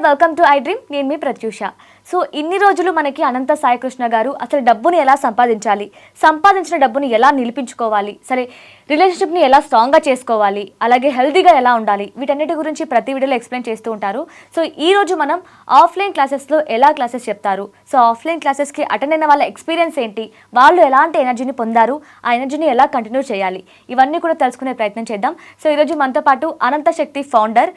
Welcome to I dream. నేను మీ Pratyusha. So ఇన్ని రోజులు మనకి అనంత సాయి కృష్ణ గారు అసలు డబ్బుని ఎలా సంపాదించాలి, సంపాదించిన డబ్బుని ఎలా నిలిపించుకోవాలి, సరే రిలేషన్షిప్ని ఎలా స్ట్రాంగ్గా చేసుకోవాలి, అలాగే హెల్తీగా ఎలా ఉండాలి, వీటన్నిటి గురించి ప్రతి వీడియోలో ఎక్స్ప్లెయిన్ చేస్తూ ఉంటారు. సో ఈ రోజు మనం ఆఫ్లైన్ క్లాసెస్లో ఎలా క్లాసెస్ చెప్తారు, సో ఆఫ్లైన్ క్లాసెస్కి అటెండ్ అయిన వాళ్ళ ఎక్స్పీరియన్స్ ఏంటి, వాళ్ళు ఎలాంటి ఎనర్జీని పొందారు, ఆ ఎనర్జీని ఎలా కంటిన్యూ చేయాలి, ఇవన్నీ కూడా తెలుసుకునే ప్రయత్నం చేద్దాం. సో ఈరోజు మనతో పాటు Anantha Shakti founder,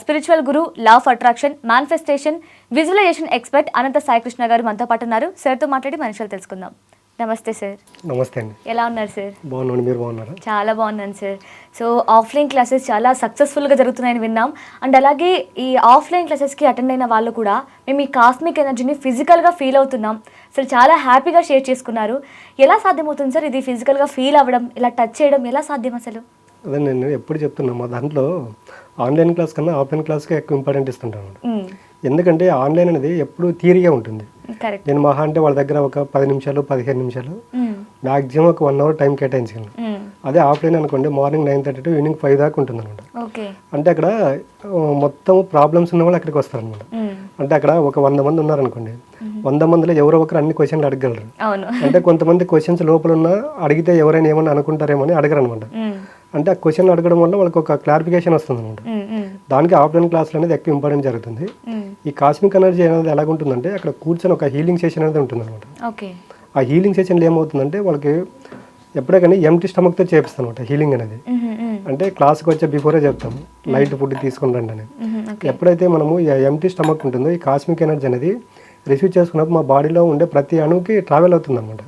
spiritual guru, law of attraction, manifestation, visualisation expert Anantha Sai Krishna garu మనతో పాటు ఉన్నారు. సార్తో మాట్లాడి మనుషులు తెలుసుకుందాం. నమస్తే సార్. నమస్తే అండి. ఎలా ఉన్నారు సార్? బాగున్నాను, మీరు బాగున్నారా? చాలా బాగున్నాను సార్. సో ఆఫ్లైన్ క్లాసెస్ చాలా సక్సెస్ఫుల్గా జరుగుతున్నాయని విన్నాం. అండ్ అలాగే ఈ ఆఫ్లైన్ క్లాసెస్కి అటెండ్ అయిన వాళ్ళు కూడా మేము ఈ కాస్మిక్ ఎనర్జీని ఫిజికల్గా ఫీల్ అవుతున్నాం, అసలు చాలా హ్యాపీగా షేర్ చేసుకున్నారు. ఎలా సాధ్యమవుతుంది సార్ ఇది ఫిజికల్గా ఫీల్ అవ్వడం, ఇలా టచ్ చేయడం ఎలా సాధ్యం అసలు? అదే నేను ఎప్పుడు చెప్తున్నా, మా దాంట్లో ఆన్లైన్ క్లాస్ కన్నా ఆఫ్లైన్ క్లాస్కే ఎక్కువ ఇంపార్టెంట్ ఇస్తుంటాను. ఎందుకంటే ఆన్లైన్ అనేది ఎప్పుడు థియరీగా ఉంటుంది. నేను మహా అంటే వాళ్ళ దగ్గర ఒక 10 నిమిషాలు 15 నిమిషాలు మ్యాక్సిమం ఒక 1 అవర్ టైం కేటాయించగలను. అదే ఆఫ్లైన్ అనుకోండి మార్నింగ్ 9:30 to ఈవినింగ్ 5 దాకా ఉంటుంది అనమాట. అంటే అక్కడ మొత్తం ప్రాబ్లమ్స్ ఉన్న వాళ్ళు అక్కడికి వస్తారనమాట. అంటే అక్కడ ఒక 100 మంది ఉన్నారనుకోండి, 100 మందిలో ఎవరో ఒకరు అన్ని క్వశ్చన్లు అడగగలరు. అంటే కొంతమంది క్వశ్చన్స్ లోపల ఉన్నా అడిగితే ఎవరైనా ఏమన్నా అనుకుంటారేమో అని అడగరు అనమాట. అంటే ఆ క్వశ్చన్ అడగడం వల్ల వాళ్ళకి ఒక క్లారిఫికేషన్ వస్తుంది అనమాట. దానికి ఆఫ్లైన్ క్లాసులు అనేది ఎక్కువ ఇంపార్టెంట్ జరుగుతుంది. ఈ కాస్మిక్ ఎనర్జీ అనేది ఎలాగుంటుందంటే అక్కడ కూర్చొని ఒక హీలింగ్ సెషన్ అనేది ఉంటుంది అనమాట. ఆ హీలింగ్ సెషన్లో ఏమవుతుందంటే వాళ్ళకి ఎప్పుడే కానీ ఎంటీ స్టమక్తో చేపిస్తాం అనమాట హీలింగ్ అనేది. అంటే క్లాస్కి వచ్చే బిఫోరే చెప్తాము లైట్ ఫుడ్ తీసుకుని రండి అనేది. ఎప్పుడైతే మనము ఈ ఎంటీ స్టమక్ ఉంటుందో ఈ కాస్మిక్ ఎనర్జీ అనేది రిసీవ్ చేసుకున్నప్పుడు మా బాడీలో ఉండే ప్రతి అణువుకి ట్రావెల్ అవుతుంది అనమాట.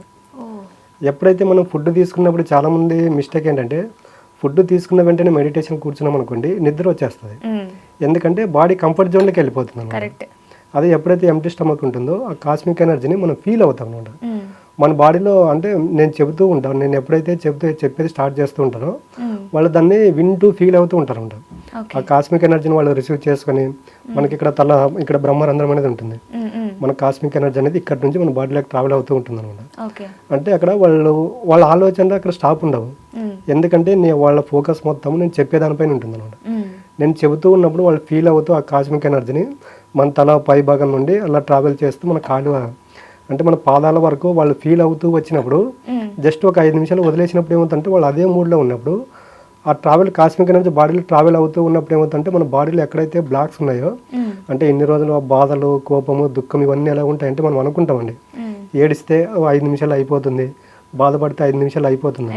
ఎప్పుడైతే మనం ఫుడ్ తీసుకున్నప్పుడు చాలామంది మిస్టేక్ ఏంటంటే ఫుడ్ తీసుకున్న వెంటనే మెడిటేషన్ కూర్చున్నాం అనుకోండి నిద్ర వచ్చేస్తుంది. ఎందుకంటే బాడీ కంఫర్ట్ జోన్లోకి వెళ్ళిపోతుంది అనమాట. అదే ఎప్పుడైతే ఎంటీ స్టమక్ ఉంటుందో ఆ కాస్మిక్ ఎనర్జీని మనం ఫీల్ అవుతాం అనమాట. మన బాడీలో అంటే నేను చెబుతూ ఉంటాను, నేను ఎప్పుడైతే చెప్పేది స్టార్ట్ చేస్తూ ఉంటానో వాళ్ళు దాన్ని వింటూ ఫీల్ అవుతూ ఉంటారు అనమాట. ఆ కాస్మిక్ ఎనర్జీని వాళ్ళు రిసీవ్ చేసుకొని మనకి ఇక్కడ బ్రహ్మరంధ్రం అనేది ఉంటుంది. మన కాస్మిక్ ఎనర్జీ అనేది ఇక్కడ నుంచి మన బాడీలోకి ట్రావెల్ అవుతూ ఉంటుంది అనమాట. అంటే అక్కడ వాళ్ళ ఆలోచనలు అక్కడ స్టాప్ ఉండవు. ఎందుకంటే వాళ్ళ ఫోకస్ మొత్తం నేను చెప్పేదానిపైన ఉంటుంది అనమాట. నేను చెబుతూ ఉన్నప్పుడు వాళ్ళు ఫీల్ అవుతూ ఆ కాస్మిక్ ఎనర్జీని మన తల పై భాగం నుండి అలా ట్రావెల్ చేస్తూ మన కాలు అంటే మన పాదాల వరకు వాళ్ళు ఫీల్ అవుతూ వచ్చినప్పుడు జస్ట్ ఒక 5 నిమిషాలు వదిలేసినప్పుడు ఏమవుతుందంటే వాళ్ళు అదే మూడ్లో ఉన్నప్పుడు ఆ కాస్మిక్ ఎనర్జీ బాడీలో ట్రావెల్ అవుతూ ఉన్నప్పుడు ఏమవుతుందంటే మన బాడీలో ఎక్కడైతే బ్లాక్స్ ఉన్నాయో అంటే ఇన్ని రోజులు బాధలు, కోపము, దుఃఖం ఇవన్నీ ఎలా ఉంటాయంటే మనం అనుకుంటామండి ఏడిస్తే 5 నిమిషాలు అయిపోతుంది, బాధపడితే 5 నిమిషాలు అయిపోతుంది,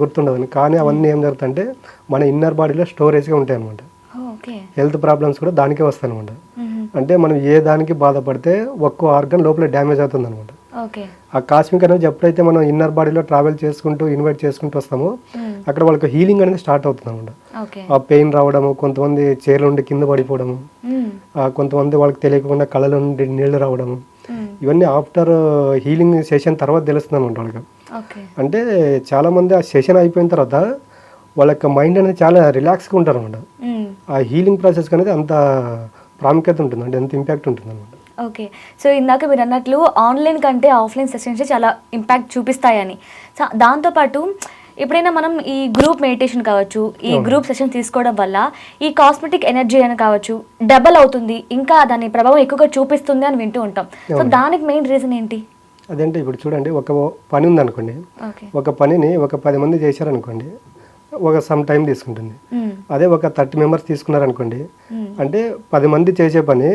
గుర్తుండదు. కానీ అవన్నీ ఏం జరుగుతుందంటే మన ఇన్నర్ బాడీలో స్టోరేజ్గా ఉంటాయి అనమాట. హెల్త్ ప్రాబ్లమ్స్ కూడా దానికే వస్తాయి అనమాట. అంటే మనం ఏ దానికి బాధపడితే ఒక్కో ఆర్గన్ లోపల డ్యామేజ్ అవుతుంది అనమాట. ఆ కాస్మిక్ అనేది ఎప్పుడైతే మనం ఇన్నర్ బాడీలో ట్రావెల్ చేసుకుంటూ ఇన్వైట్ చేసుకుంటూ వస్తామో అక్కడ వాళ్ళకి హీలింగ్ అనేది స్టార్ట్ అవుతుంది అనమాట. ఆ పెయిన్ రావడము, కొంతమంది చైర్ల నుండి కింద పడిపోవడము, కొంతమంది వాళ్ళకి తెలియకుండా కళ్ళ నుండి నీళ్లు రావడము, ఇవన్నీ ఆఫ్టర్ హీలింగ్ సెషన్ తర్వాత తెలుస్తుంది అనమాట వాళ్ళకి. అంటే చాలా మంది ఆ సెషన్ అయిపోయిన తర్వాత వాళ్ళ యొక్క మైండ్ అనేది చాలా రిలాక్స్గా ఉంటారు అనమాట. ఆ హీలింగ్ ప్రాసెస్ అనేది అంత ప్రాముఖ్యత ఉంటుంది, అంటే ఎంత ఇంపాక్ట్ ఉంటుంది అనమాట. ఓకే. సో ఇందాక మీరు అన్నట్లు ఆన్లైన్ కంటే ఆఫ్లైన్ సెషన్స్ చాలా ఇంపాక్ట్ చూపిస్తాయని. సో దాంతోపాటు ఎప్పుడైనా మనం ఈ గ్రూప్ మెడిటేషన్ కావచ్చు, ఈ గ్రూప్ సెషన్ తీసుకోవడం వల్ల ఈ కాస్మెటిక్ ఎనర్జీ అని కావచ్చు డబల్ అవుతుంది, ఇంకా దాని ప్రభావం ఎక్కువగా చూపిస్తుంది అని వింటూ ఉంటాం. సో దానికి మెయిన్ రీజన్ ఏంటి? అదేంటే ఇప్పుడు చూడండి, ఒక పని ఉందనుకోండి, ఒక పనిని ఒక 10 మంది చేశారనుకోండి ఒక సమ్ టైం తీసుకుంటుంది. అదే ఒక 30 మెంబర్స్ తీసుకున్నారనుకోండి, అంటే 10 మంది చేసే పని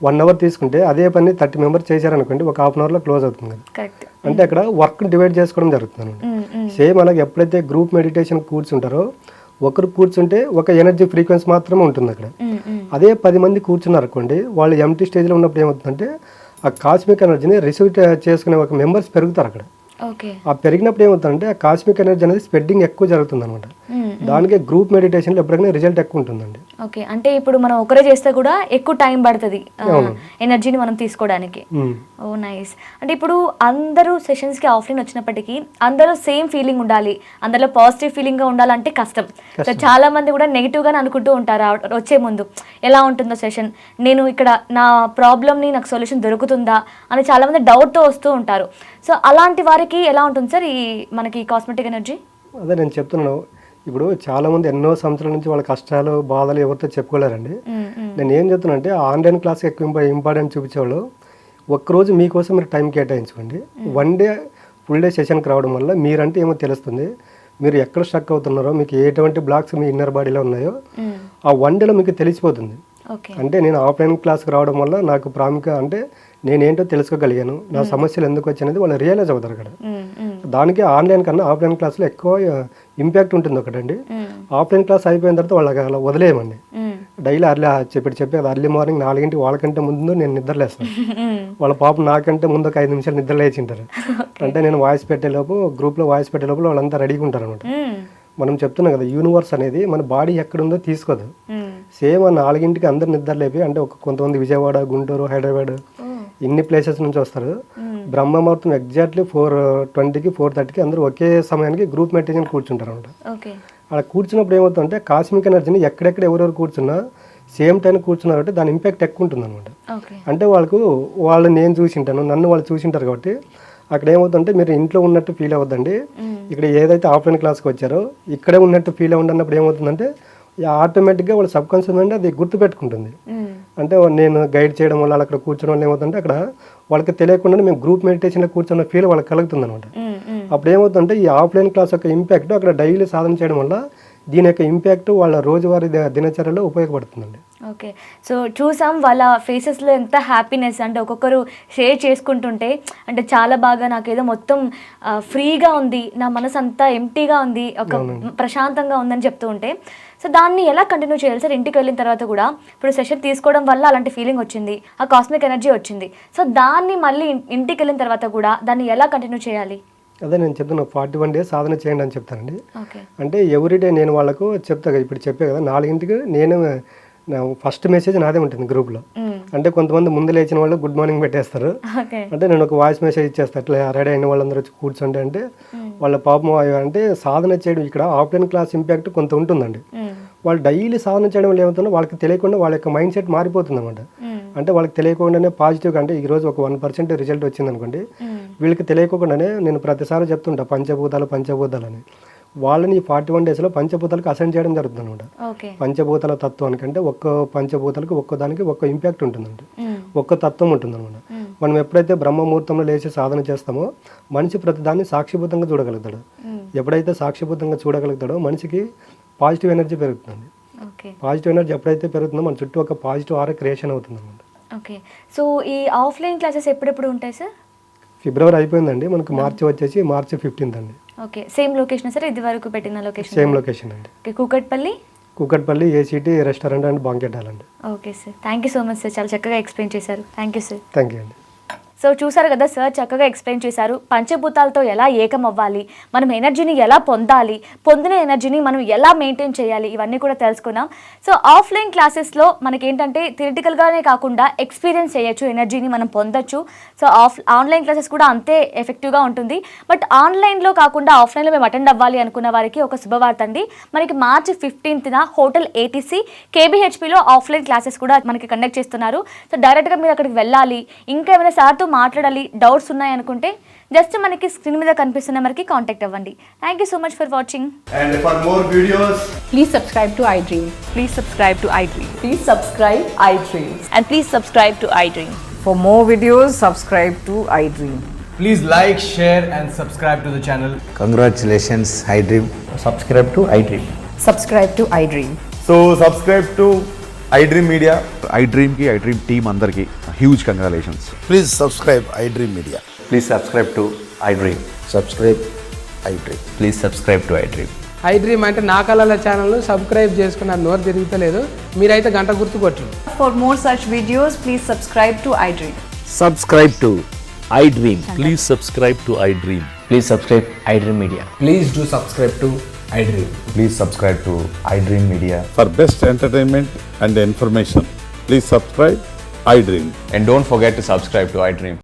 1 అవర్ తీసుకుంటే అదే పని 30 మెంబర్స్ చేశారనుకోండి ఒక హాఫ్ అన్ అవర్లో క్లోజ్ అవుతుంది కదా. అంటే అక్కడ వర్క్ డివైడ్ చేసుకోవడం జరుగుతుంది. సేమ్ అలాగే ఎప్పుడైతే గ్రూప్ మెడిటేషన్ కూర్చుంటారో ఒకరు కూర్చుంటే ఒక ఎనర్జీ ఫ్రీక్వెన్సీ మాత్రమే ఉంటుంది అక్కడ. అదే 10 మంది కూర్చున్నారనుకోండి వాళ్ళు ఎంటీ స్టేజ్లో ఉన్నప్పుడు ఏమవుతుందంటే ఆ కాస్మిక్ ఎనర్జీని రిసీవ్ చేసుకునే ఒక మెంబర్స్ పెరుగుతారు అక్కడ. ఆ పెరిగినప్పుడు ఏమవుతుందంటే ఆ కాస్మిక్ ఎనర్జీ అనేది స్ప్రెడ్డింగ్ ఎక్కువ జరుగుతుంది అనమాట. దానికి గ్రూప్ మెడిటేషన్లో ఎప్పుడైనా రిజల్ట్ ఎక్కువ ఉంటుందండి. ఓకే. అంటే ఇప్పుడు మనం ఒకరే చేస్తే కూడా ఎక్కువ టైం పడుతుంది ఎనర్జీని మనం తీసుకోవడానికి. ఓ నైస్. అంటే ఇప్పుడు అందరూ సెషన్స్కి ఆఫ్లైన్ వచ్చినప్పటికీ అందరూ సేమ్ ఫీలింగ్ ఉండాలి, అందరిలో పాజిటివ్ ఫీలింగ్గా ఉండాలంటే కష్టం. సో చాలా మంది కూడా నెగిటివ్గానే అనుకుంటూ ఉంటారు వచ్చే ముందు, ఎలా ఉంటుందో సెషన్, నేను ఇక్కడ నా ప్రాబ్లమ్ని నాకు సొల్యూషన్ దొరుకుతుందా అని చాలామంది డౌట్తో వస్తూ ఉంటారు. సో అలాంటి వారికి ఎలా ఉంటుంది సార్ ఈ మనకి కాస్మెటిక్ ఎనర్జీ? అదే నేను చెప్తున్నాను, ఇప్పుడు చాలామంది ఎన్నో సంవత్సరాల నుంచి వాళ్ళ కష్టాలు బాధలు ఎవరితో చెప్పుకోలేరండి. నేను ఏం చెప్తున్నా అంటే ఆన్లైన్ క్లాస్ ఎక్కువ ఇంపార్టెంట్ చూపించేవాళ్ళు ఒక్కరోజు మీకోసం మీరు టైం కేటాయించుకోండి. 1 డే ఫుల్ డే సెషన్కి రావడం వల్ల మీరంటే ఏమో తెలుస్తుంది, మీరు ఎక్కడ స్ట్రక్ అవుతున్నారో, మీకు ఎటువంటి బ్లాక్స్ మీ ఇన్నర్ బాడీలో ఉన్నాయో ఆ 1 డేలో మీకు తెలిసిపోతుంది. అంటే నేను ఆఫ్లైన్ క్లాస్కి రావడం వల్ల నాకు ప్రాముఖ్యత అంటే నేనేంటో తెలుసుకోగలిగాను, నా సమస్యలు ఎందుకు వచ్చాయనేది వాళ్ళు రియలైజ్ అవుతారు అక్కడ. దానికి ఆన్లైన్ కన్నా ఆఫ్లైన్ క్లాస్లో ఎక్కువ ఇంపాక్ట్ ఉంటుంది ఒకటండి. ఆఫ్లైన్ క్లాస్ అయిపోయిన తర్వాత వాళ్ళకి అలా వదిలేయమండి. డైలీ చెప్పే అర్లీ మార్నింగ్ 4 వాళ్ళకంటే ముందు నేను నిద్రలేస్తాను. వాళ్ళ పాపం నాకంటే ముందు ఒక 5 నిమిషాలు నిద్ర లేచింటారు. అంటే నేను వాయిస్ పెట్టేలోపు గ్రూప్లో వాయిస్ పెట్టేలోపు వాళ్ళంతా రెడీగా ఉంటారు అనమాట. మనం చెప్తున్నాం కదా, యూనివర్స్ అనేది మన బాడీ ఎక్కడుందో తీసుకోదు. సేమ్ ఆ 4 అందరు నిద్ర లేపి అంటే కొంతమంది విజయవాడ, గుంటూరు, హైదరాబాద్ ఇన్ని ప్లేసెస్ నుంచి వస్తారు. బ్రహ్మ ముహూర్తం ఎగ్జాక్ట్లీ 4:20కి 4:30కి అందరూ ఒకే సమయానికి గ్రూప్ మెడిటేషన్ కూర్చుంటారు అనమాట. అలా కూర్చున్నప్పుడు ఏమవుతుందంటే కాస్మిక్ ఎనర్జీని ఎక్కడెక్కడ ఎవరెవరు కూర్చున్నా సేమ్ టైం కూర్చున్నారంటే దాని ఇంపాక్ట్ ఎక్కువ ఉంటుంది అనమాట. అంటే వాళ్ళు నేను చూసింటాను, నన్ను వాళ్ళు చూసింటారు కాబట్టి అక్కడ ఏమవుతుందంటే మీరు ఇంట్లో ఉన్నట్టు ఫీల్ అవ్వద్దండి. ఇక్కడ ఏదైతే ఆఫ్లైన్ క్లాస్కి వచ్చారో ఇక్కడే ఉన్నట్టు ఫీల్ అవ్వన్నప్పుడు ఏమవుతుందంటే ఆటోమేటిక్గా వాళ్ళ సబ్ కాన్షియస్ మైండ్ అది గుర్తుపెట్టుకుంటుంది. అంటే నేను గైడ్ చేయడం వల్ల అక్కడ కూర్చోడం వల్ల ఏమవుతుందంటే అక్కడ వాళ్ళకి తెలియకుండా మేము గ్రూప్ మెడిటేషన్లో కూర్చున్న ఫీల్ వాళ్ళకి కలుగుతుంది అనమాట. అప్పుడు ఏమవుతుందంటే ఈ ఆఫ్లైన్ క్లాస్ యొక్క ఇంపాక్ట్ అక్కడ డైలీ సాధన చేయడం వల్ల దీని యొక్క ఇంపాక్ట్ వాళ్ళ రోజువారీ దినచర్యలో ఉపయోగపడుతుందండి. ఓకే, సో చూసాం వాళ్ళ ఫేసెస్లో ఎంత హ్యాపీనెస్, అంటే ఒక్కొక్కరు షేర్ చేసుకుంటుంటే అంటే చాలా బాగా నాకేదో మొత్తం ఫ్రీగా ఉంది, నా మనసు అంతా ఎంటీగా ఉంది, ఒక ప్రశాంతంగా ఉందని చెప్తూ ఉంటే, సో దాన్ని ఎలా కంటిన్యూ చేయాలి సార్? ఇంటికి వెళ్ళిన తర్వాత కూడా ఇప్పుడు సెషన్ తీసుకోవడం వల్ల అలాంటి ఫీలింగ్ వచ్చింది, ఆ కాస్మిక్ ఎనర్జీ వచ్చింది, సో దాన్ని మళ్ళీ ఇంటికి వెళ్ళిన తర్వాత కూడా దాన్ని ఎలా కంటిన్యూ చేయాలి? అదే నేను చెప్తున్నా 41 days సాధన చేయండి అని చెప్తానండి. అంటే ఎవ్రీడే నేను వాళ్ళకు చెప్తా కదా, ఇప్పుడు చెప్పే కదా 4కి నేను ఫస్ట్ మెసేజ్ నాదే ఉంటుంది గ్రూప్లో. అంటే కొంతమంది ముందు లేచిన వాళ్ళు గుడ్ మార్నింగ్ పెట్టేస్తారు. అంటే నేను ఒక వాయిస్ మెసేజ్ ఇచ్చేస్తాను, అట్లా రెడీ అయిన వాళ్ళందరూ వచ్చి కూర్చోండి అంటే వాళ్ళ పాపం అంటే సాధన చేయడం ఇక్కడ ఆఫ్లైన్ క్లాస్ ఇంపాక్ట్ కొంత ఉంటుందండి. వాళ్ళు డైలీ సాధన చేయడం వల్ల ఏమవుతుందో వాళ్ళకి తెలియకుండా వాళ్ళ యొక్క మైండ్ సెట్ మారిపోతుంది అనమాట. అంటే వాళ్ళకి తెలియకుండానే పాజిటివ్గా అంటే ఈరోజు ఒక 1% రిజల్ట్ వచ్చింది అనుకోండి, వీళ్ళకి తెలియకుండానే నేను ప్రతిసారి చెప్తుంటా పంచభూతాలు అని. వాళ్ళని ఈ 41 daysలో పంచభూతాలకు అసైన్ చేయడం జరుగుతుంది అనమాట. పంచభూతాల తత్వానికి అంటే ఒక్క పంచభూతాలకు ఒక్కదానికి ఒక్క ఇంపాక్ట్ ఉంటుందండి, ఒక్క తత్వం ఉంటుంది అనమాట. మనం ఎప్పుడైతే బ్రహ్మముహూర్తంలో లేచి సాధన చేస్తామో మనిషి ప్రతిదాన్ని సాక్షిభూతంగా చూడగలుగుతాడు. ఎప్పుడైతే సాక్షిభూతంగా చూడగలుగుతాడో మనిషికి పాజిటివ్ ఎనర్జీ పెరుగుతుంది. పాజిటివ్ ఎనర్జీ ఎప్పుడైతే పెరుగుతుందో మన చుట్టూ ఒక పాజిటివ్ ఆరా క్రియేషన్ అవుతుంది అనమాట. ఓకే, సో ఈ ఆఫ్లైన్ క్లాసెస్ ఎప్పుడెప్పుడు ఉంటాయి సార్? ఫిబ్రవరి అయిపోయిందండి, మనకు మార్చి వచ్చేసి మార్చి 15th అండి. Okay, same location sir? ఇది వరకు పెట్టిన లొకేషన్ సేమ్ లొకేషన్ అండి. Okay, Kukatpally ACT restaurant and banquet hall అండి. Okay sir, thank you so much sir, చాలా చక్కగా ఎక్స్ప్లెయిన్ చేశారు. Thank you sir. Thank you అండి. సో చూసారు కదా సార్, చక్కగా ఎక్స్ప్లెయిన్ చేశారు. పంచభూతాలతో ఎలా ఏకం అవ్వాలి, మనం ఎనర్జీని ఎలా పొందాలి, పొందిన ఎనర్జీని మనం ఎలా మెయింటైన్ చేయాలి, ఇవన్నీ కూడా తెలుసుకున్నాం. సో ఆఫ్లైన్ క్లాసెస్లో మనకేంటంటే థియరిటికల్గానే కాకుండా ఎక్స్పీరియన్స్ చేయొచ్చు, ఎనర్జీని మనం పొందొచ్చు. సో ఆన్లైన్ క్లాసెస్ కూడా అంతే ఎఫెక్టివ్గా ఉంటుంది. బట్ ఆన్లైన్లో కాకుండా ఆఫ్లైన్లో మేము అటెండ్ అవ్వాలి అనుకున్న వారికి ఒక శుభవార్త అండి. మనకి మార్చి 15th హోటల్ ATC KBHPలో ఆఫ్లైన్ క్లాసెస్ కూడా మనకి కండక్ట్ చేస్తున్నారు. సో డైరెక్ట్గా మీరు అక్కడికి వెళ్ళాలి, ఇంకా ఏమైనా సార్తో మాట్లాడాలి, డౌట్స్ ఉన్నాయనుకుంటే జస్ట్ మనకి స్క్రీన్ మీద కనిపిస్తున్న మనకి కాంటాక్ట్ అవ్వండి. Thank you so much for watching. And for more videos, please subscribe to iDream. Please subscribe to iDream. Please subscribe iDream. And please subscribe to iDream. For more videos, subscribe to iDream. please like, share and subscribe to the channel. Congratulations, iDream. Subscribe to iDream. Subscribe to iDream. So subscribe to iDream Media. iDream ki iDream team andarki huge congratulations. Please subscribe iDream Media. Please subscribe to iDream. Subscribe iDream. Please subscribe to iDream. iDream అంటే నా కళల channel subscribe చేసుకున్న నోరు తిరుగుతలేదు, మీరైతే గంట గుర్తు కొట్టండి. For more such videos, please subscribe to iDream. Subscribe to iDream. Please subscribe to iDream. Please subscribe iDream Media. Please do subscribe to iDream. Please subscribe to iDream Media. For best entertainment and information, please subscribe iDream. And don't forget to subscribe to iDream.